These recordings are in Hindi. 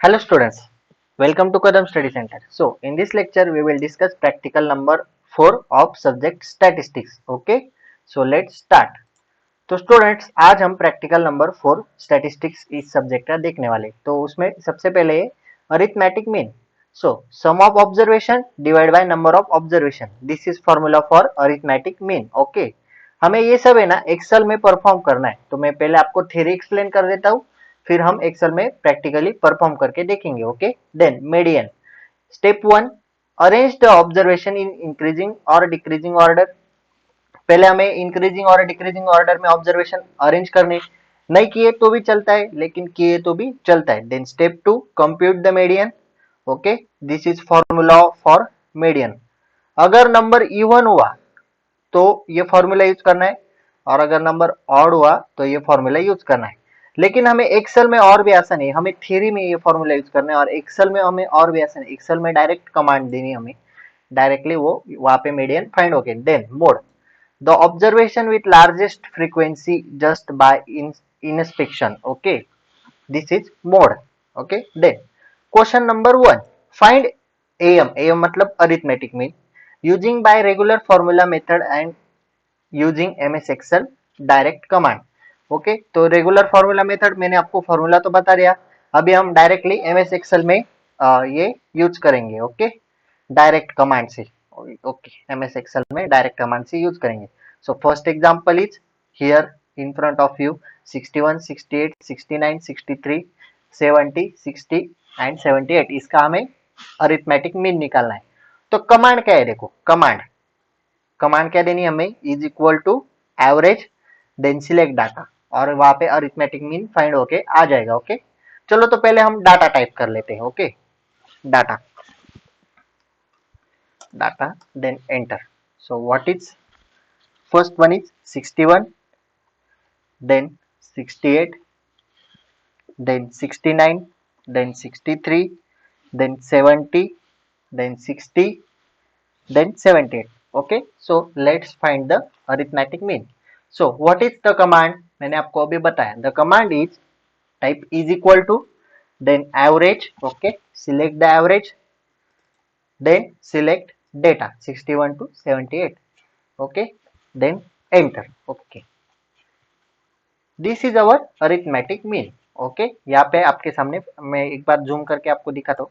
Hello students, welcome to Kadam Study Center. So in this lecture we will discuss practical number 4 of subject statistics. Okay, so let's start. तो स्टूडेंट्स आज हम प्रैक्टिकल नंबर 4 स्टैटिस्टिक्स इस सब्जेक्ट का देखने वाले। तो उसमें सबसे पहले है arithmetic mean. So sum of observation divide by number of observation, this is formula for arithmetic mean. Okay, हमें ये सब है ना एक्सेल में परफॉर्म करना है। तो मैं पहले आपको थ्योरी एक्सप्लेन कर देता हूँ, फिर हम एक्सेल में प्रैक्टिकली परफॉर्म करके देखेंगे। Okay, then median. Step 1, arrange the observation in increasing और डिक्रीजिंग ऑर्डर। पहले हमें इंक्रीजिंग और डिक्रीजिंग ऑर्डर में ऑब्जर्वेशन अरेंज करने, नहीं किए तो भी चलता है लेकिन किए तो भी चलता है। Then step 2, compute the median. Okay, this is formula for median. अगर नंबर इवन हुआ तो ये फॉर्मूला यूज करना है, और अगर नंबर ऑड हुआ तो ये फॉर्मूला यूज करना है। लेकिन हमें एक्सेल में और भी आसान है, हमें थ्योरी में ये फॉर्मूला यूज करना है और एक्सेल में हमें और भी आसान है। एक्सेल में डायरेक्ट कमांड देनी है हमें, डायरेक्टली वो वहां पे मीडियन फाइंड हो गए। Then mode, the observation with largest frequency just by inspection. Okay, this is mode. Okay, then question number 1, find am मतलब arithmetic mean using by regular formula method and using ms excel direct command. Okay, तो रेगुलर फॉर्मूला मेथड मैंने आपको फॉर्मूला तो बता दिया, अभी हम डायरेक्टली एमएस एक्सेल में ये यूज करेंगे। ओके, डायरेक्ट कमांड से। ओके, एमएस एक्सेल में डायरेक्ट कमांड से यूज करेंगे। So first example is here in front of you, 61, 68, 69, 63, 70, 60 and 78, इसका हमें अरिथमेटिक मीन निकालना है। तो कमांड क्या है, देखो कमांड कमांड क्या देनी है हमें, is equal to average then select data, और वहां पे अरिथमेटिक मीन फाइंड होके आ जाएगा। ओके, चलो तो पहले हम डाटा टाइप कर लेते हैं। Okay, data data then enter. So what is first one is 61, then 68, then 69, then 63, then 70, then 60, then 78. Okay, so let's find the arithmetic mean. So what is the command, मैंने आपको अभी बताया, the command is type is equal to then average. Okay, select the average, then select data 61 to 78. Okay, then enter. Okay, this is our arithmetic mean. Okay, यहाँ पे आपके सामने मैं एक बार जूम करके आपको दिखाता हूँ।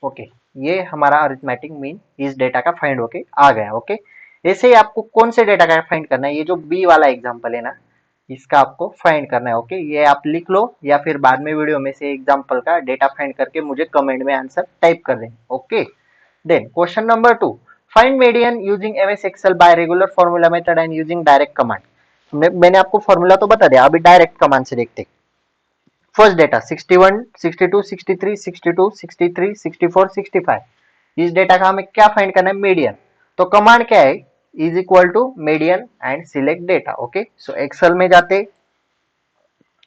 ओके, ये हमारा अरिथमेटिक मीन इस डेटा का फाइंड होके आ गया। ओके, ऐसे ही आपको कौन से डेटा का फाइंड करना है, ये जो बी वाला एग्जांपल है ना, इसका आपको फाइंड करना है। ओके, ये आप लिख लो या फिर बाद में वीडियो में से एग्जांपल का डेटा फाइंड करके मुझे कमेंट में आंसर टाइप कर दें। Okay, then question number 2, find median using MS Excel by regular formula method and using direct command. मैंने आपको फॉर्मूला तो बता दिया, अभी डायरेक्ट कमांड से देखते। फर्स्ट डेटा 61, 62, 63, 62, 63, 64, 65, इस डेटा का हमें क्या फाइंड करना है, मीडियन। तो कमांड क्या है, is equal to median and select data. Okay, so Excel में जाते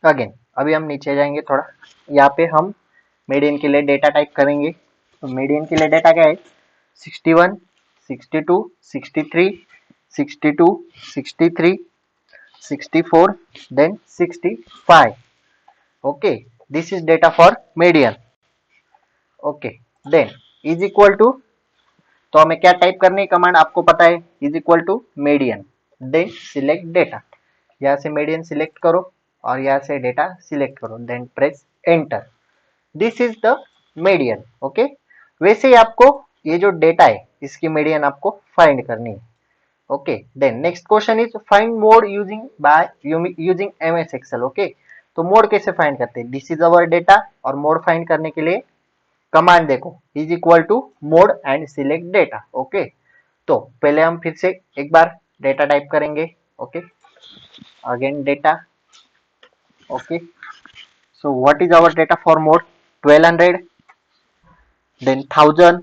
अगेन, अभी हम नीचे जाएंगे थोड़ा, यहाँ पे हम मीडियन के लिए डेटा टाइप करेंगे। तो मीडियन के लिए डेटा क्या है, 61, 62, 63, 62, 63, 64, then 65. Okay, this is data for median. Okay, then is equal to, तो हमें क्या टाइप करनी है कमांड आपको पता है, is equal to median then select data. यहाँ से मीडियन सिलेक्ट करो और यहाँ से डेटा सिलेक्ट करो, then press enter. This is the median. Okay, वैसे ही आपको ये जो डेटा है इसकी मीडियन आपको फाइंड करनी है। Okay, then next question is find mode using by using MS Excel. Okay, तो मोड कैसे फाइंड करते हैं, दिस इज अवर डेटा, और मोड फाइंड करने के लिए कमांड देखो, is equal to mode and select data. Okay, तो पहले हम फिर से एक बार डेटा टाइप करेंगे। Okay, again data. Okay, so what is our data for mode, 1200, then 1000,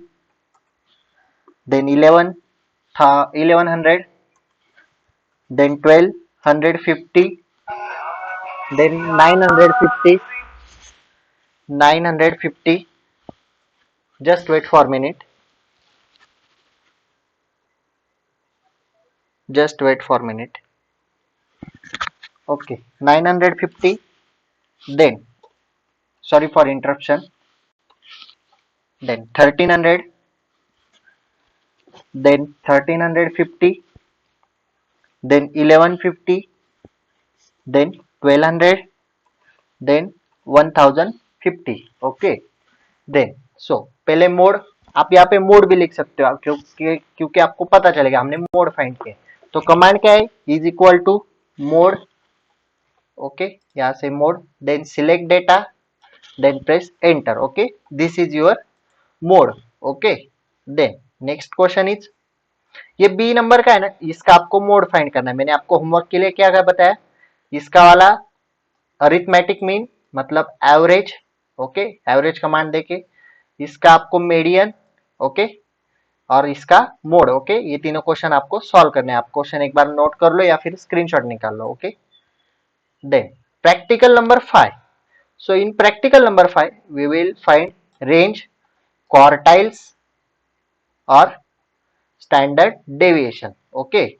then 1100, then 1250, then 950, 950, just wait for a minute, just wait for a minute. Okay, 950, then sorry for interruption, then 1300, then 1350, then 1150, then 1200, then 1050. Okay, then so पहले मोड, आप यहाँ पे मोड भी लिख सकते हो क्योंकि आपको पता चलेगा हमने मोड फाइंड किया। तो कमांड क्या है, is equal to mode, okay, यहाँ से mode, then select data, then press enter. Okay, this is your mode. Okay, then next question is, ये बी नंबर का है ना, इसका आपको मोड फाइंड करना है। मैंने आपको होमवर्क के लिए क्या क्या बताया, इसका वाला अरिथमेटिक मीन मतलब एवरेज, ओके, एवरेज कमांड देके, इसका आपको मीडियन, ओके, और इसका मोड। ओके, ये तीनों क्वेश्चन आपको सॉल्व करने हैं। आप क्वेश्चन एक बार नोट कर लो या फिर स्क्रीनशॉट निकाल लो। Okay, then practical number 5। So in practical number 5, we will find range, quartiles or standard deviation, okay,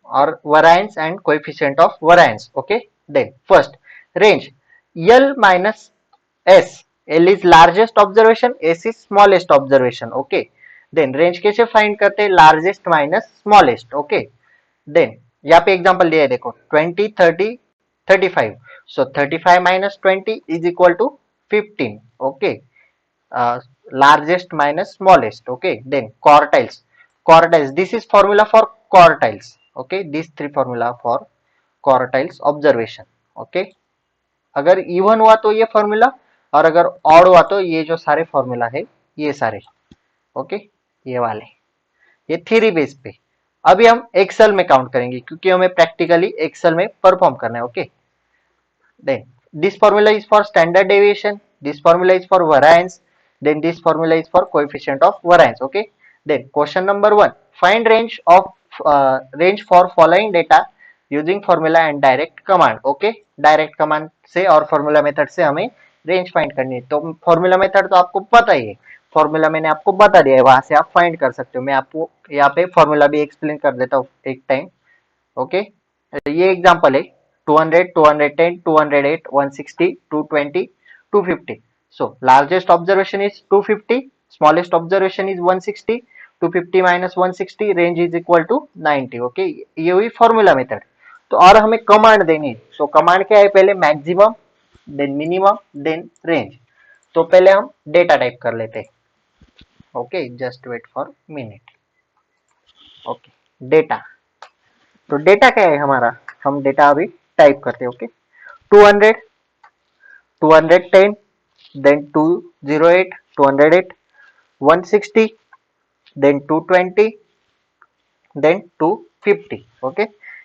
or variance and coefficient of variance. Okay, then first range, L minus S. L is largest observation, S is smallest observation. Okay, then range कैसे find करते हैं, largest minus smallest. Okay, then यहाँ पे एग्जांपल दिया है देखो 20, 30, 35. So 35 minus 20 is equal to 15. Okay, largest minus smallest. Okay, then quartiles, quartiles, this is formula for quartiles. Okay, these three formula for quartiles observation. Okay, अगर इवन हुआ तो ये फॉर्मूला, और अगर ऑड हुआ तो ये जो सारे फॉर्मूला है ये सारे। ओके, ये वाले, ये थ्योरी बेस पे। अभी हम एक्सेल में काउंट करेंगे क्योंकि हमें प्रैक्टिकली एक्सेल में परफॉर्म करना है। Okay, then this formula is for standard deviation, this formula is for variance, then this formula is for coefficient of variance. Okay, then question number 1, find range of range for following data using formula and direct command. Okay, direct command से और formula method से हमें रेंज फाइंड करनी है। तो फॉर्मूला मेथड तो आपको पता ही है, फॉर्मूला मैंने आपको बता दिया है, वहां से आप फाइंड कर सकते हो। मैं आपको यहाँ पे फॉर्मूला भी एक्सप्लेन कर देता हूँ एक टाइम। ओके, ये एग्जांपल है 200, 210, 208, 160, 220, 250. So largest observation is 250, smallest observation is 160, 250 minus 160, range is equal to 90. Okay, ये हुई फॉर्मूला मेथड। तो और हमें कमांड देनी है। सो कमांड क्या है, पहले maximum, then minimum, then range. तो पहले हम डेटा टाइप कर लेते हैं। Okay, just wait for minute. Okay, data, तो डेटा क्या है हमारा, हम डेटा अभी टाइप करते हैं। Okay, 200, 210, then 208, 208, 160, then 220, then 250. Okay,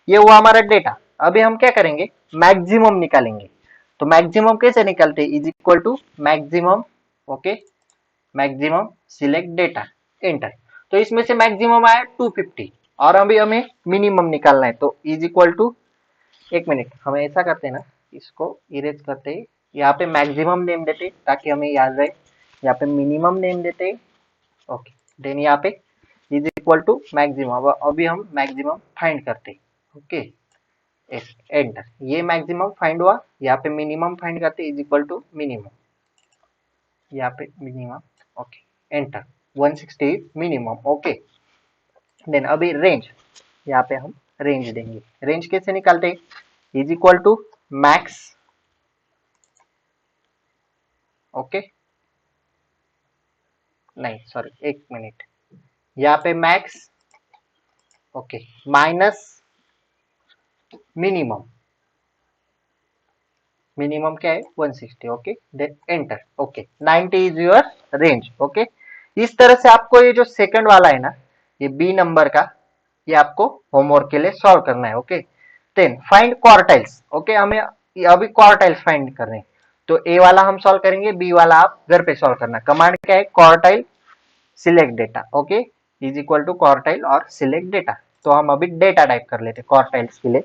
ये हुआ हमारा डेटा। अभी हम क्या करेंगे, मैक्सिमम निकालेंगे। तो मैक्सिमम कैसे निकालते हैं, is equal to maximum. Okay, maximum select data, enter. तो इसमें से मैक्सिमम आया 250 और अभी हमें मिनिमम निकालना है। तो इज इक्वल टू, एक मिनट, हमें ऐसा करते हैं ना, इसको इरेज करते हैं, यहाँ पे मैक्सिमम नेम देते ताकि हमें याद रहे, यहाँ पे मिनिमम नेम देते। ओके, देन यहाँ पे इज इक्वल टू मैक्सिमम। अभी हम मैक्सिमम फाइंड करते। ओके, एंटर, ये मैक्सिमम फाइंड हुआ, यहाँ पे मिनिमम फाइंड करते, इज इक्वल टू मिनिमम, यहाँ पे minimum. Okay, enter, 160 minimum. Okay, then अभी रेंज, यहाँ पे हम रेंज देंगे। रेंज कैसे निकालते, is equal to max. Okay, नहीं सॉरी, एक मिनट, यहाँ पे max, okay, minus minimum, minimum क्या है 160। Okay, then enter. Okay, 90 is your range. Okay, इस तरह से आपको ये जो सेकंड वाला है ना, ये बी नंबर का, ये आपको होमवर्क के लिए सॉल्व करना है। Okay, then find quartiles. Okay, हमें अभी क्वार्टाइल्स फाइंड कर रहे हैं। तो ए वाला हम सॉल्व करेंगे, बी वाला आप घर पे सॉल्व करना। कमांड क्या है, quartile select data. Okay, is equal to quartile और सिलेक्ट डेटा। तो हम अभी डेटा टाइप कर लेते हैं क्वार्टाइल्स के लिए,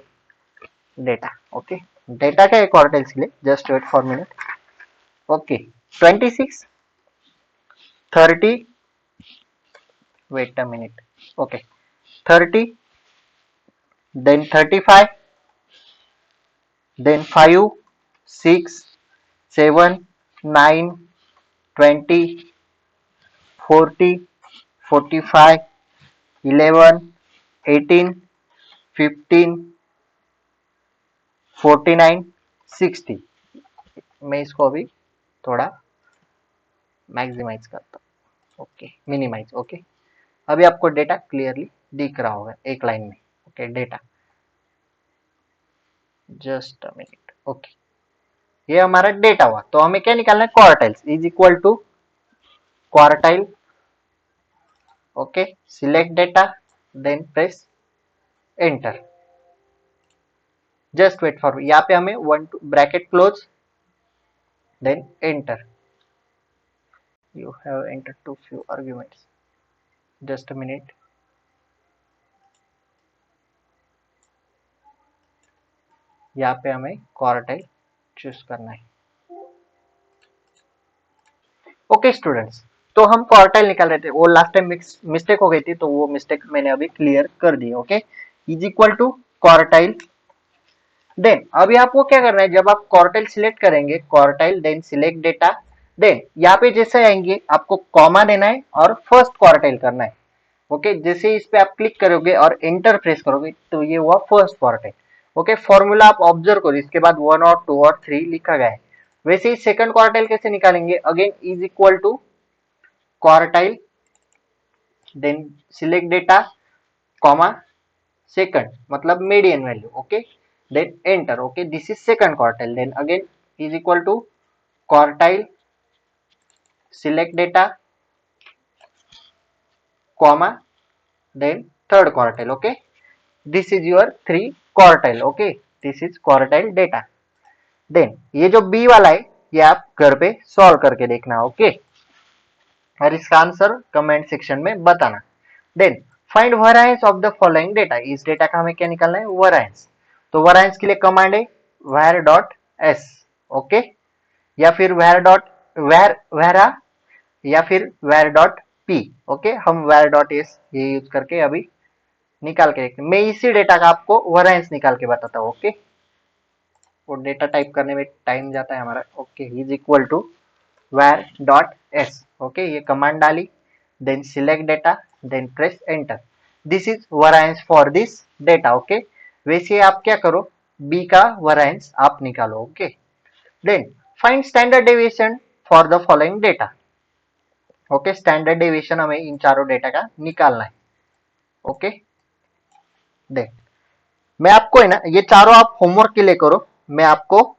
डेटा। ओके, डेटा क्या है क्वार्टाइल्स के लिए, just wait for minute. Okay, 26, 30, wait a minute. Okay, 30, then 35, then 5, 6, 7, 9, 20, 40, 45, 11, 18, 15, 49, 60। मैं इसको अभी थोड़ा मैक्सिमाइज करता हूँ, ओके, मिनिमाइज, ओके। अभी आपको डेटा क्लियरली दिख रहा होगा एक लाइन में, okay. Data just a minute, okay. ये हमारा डेटा हुआ, तो हमें क्या निकालना है, quartiles is equal to quartile, okay. Select data, then press enter. Just wait for, यहाँ पे हमें 1 2 bracket close, then enter. You have entered too few arguments, just a minute. यहाँ पे हमें क्वार्टाइल चूज करना है, ओके स्टूडेंट्स। तो हम क्वार्टाइल निकाल रहे थे, वो लास्ट टाइम मिस्टेक हो गई थी, तो वो मिस्टेक मैंने अभी क्लियर कर दी, okay. Is equal to quartile, then अभी आपको क्या करना है, जब आप क्वार्टाइल सिलेक्ट करेंगे, quartile then select data, then यहाँ पे जैसे आएंगे आपको कॉमा देना है और फर्स्ट क्वार्टाइल करना है, ओके। जैसे इस पे आप क्लिक करोगे और एंटर प्रेस करोगे तो ये हुआ फर्स्ट क्वार्टाइल, ओके। फॉर्मूला आप ऑब्जर्व करो, इसके बाद 1 और 2 और 3 लिखा गया है। वैसे ही सेकंड क्वार्टाइल कैसे निकालेंगे, again is equal to quartile, then select data, comma second मतलब median value, okay, then enter, okay, this is second quartile, then again is equal to quartile, select data, comma, then third quartile, okay, this is your 3 quartile, okay, this is quartile data। then ये जो b वाला है ये आप घर पे सॉल्व करके देखना, ओके, और इसका आंसर कमेंट सेक्शन में बताना। Then find variance of the following data, इस डेटा का हमें क्या निकालना है, वेरिएंस। तो वेरिएंस के लिए कमांड है var डॉट एस, ओके, या फिर var डॉट वेरा, या फिर var डॉट पी, ओके। हम var डॉट एस ये यूज करके अभी निकाल के देखते हैं। मैं इसी डेटा का आपको वेरिएंस निकाल के बताता हूँ, ओके। वो डेटा टाइप करने में टाइम जाता है हमारा, okay. Is equal to var dot S, okay, ये कमांड डाली, then select data, then press enter। this is variance for this data, okay। वैसे आप क्या करो, b का variance आप निकालो, okay. then find standard deviation for the following data, okay. Standard deviation हमें इन चारों डेटा का निकालना है, ओके। देन मैं आपको है ना, ये चारों आप होमवर्क के लिए करो, मैं आपको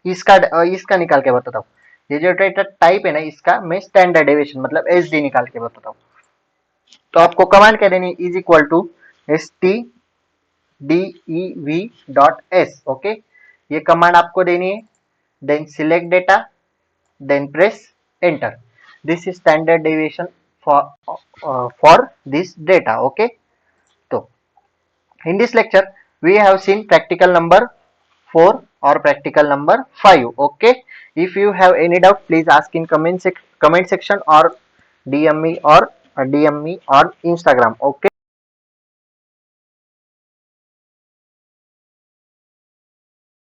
इसका निकाल के बताता हूँ। ये जो डेटा टाइप है ना, इसका मैं स्टैंडर्ड डेविएशन मतलब एसडी निकाल के बताता हूँ। तो आपको कमांड क्या देनी, is equal to S T D E V dot S, okay, ये कमांड आपको देनी है। Then select data, then press enter. This is standard deviation for this data, okay. तो in this lecture we have seen practical number 4 or practical number 5, okay। if you have any doubt please ask in comment section or dm me on Instagram, okay।